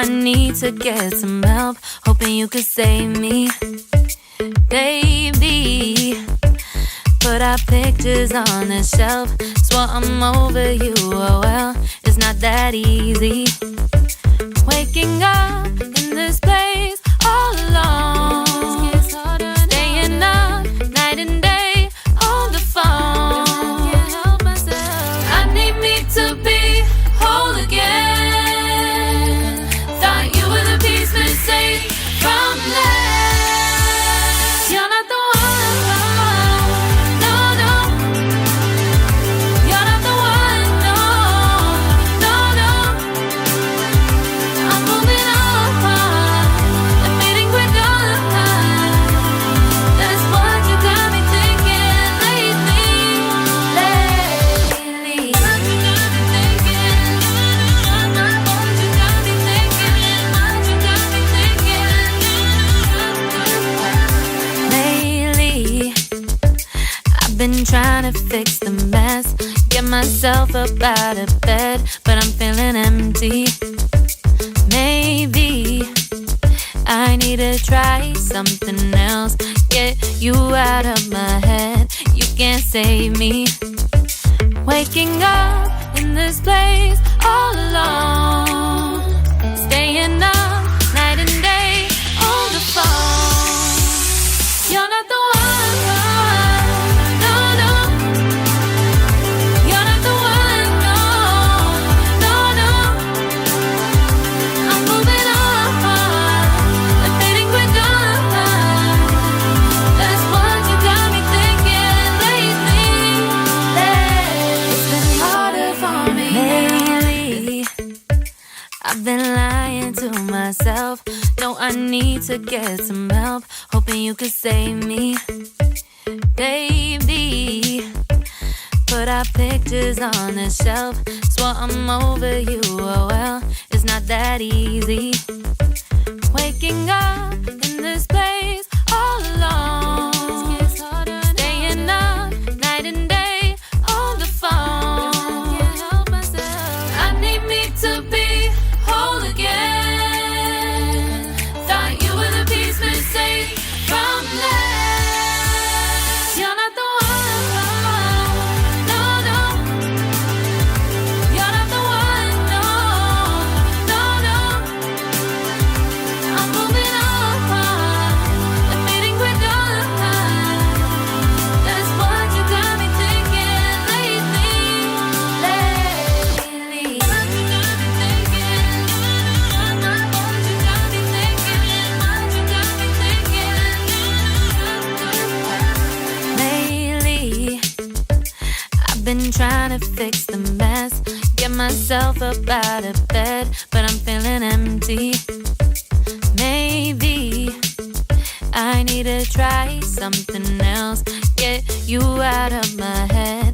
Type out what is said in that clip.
I need to get some help, hoping you could save me, baby. Put our pictures on the shelf, swore I'm over you, oh well, it's not that easy. Waking up in this place all alone, staying up night and day on the phone. Can't help myself. I need me to be whole again. Thought you were the piece missing from last. You're not the one, no, no. You're not the one, no, no, no. I'm moving on and meeting quicker. That's what you got me thinking lately. What you got me thinking? What you got me thinking? What you got me thinking? Lately, I've been trying to fix the mess, get myself up out of bed, but I'm feeling empty. Maybe I need to try something else, get you out of my head. You can't save me. Waking up in this place all alone, staying up night and day on the phone. You're not the one, no, no. You're not the one, no, no, no. I'm moving on and fading quicker. That's what you got me thinking lately. It's been harder for me lately. I've been lying to myself. No, I need to get some help, hoping you could save me, baby. Put our pictures on the shelf, swore I'm over you, oh well, it's not that easy. Waking up in this place all alone, staying up night and day on the phone. Can't help myself. I need me to be whole again. Thought you were the piece missing from last. You're not the one, no, no. You're not the one, no, no, no. I'm moving on and meeting quicker. That's what you got me thinking lately. What you got me thinking? What you got me thinking? What you got me thinking? Lately, I've been trying to fix the mess, get myself up out of bed, but I'm feeling empty. Maybe I need to try something else, get you out of my head.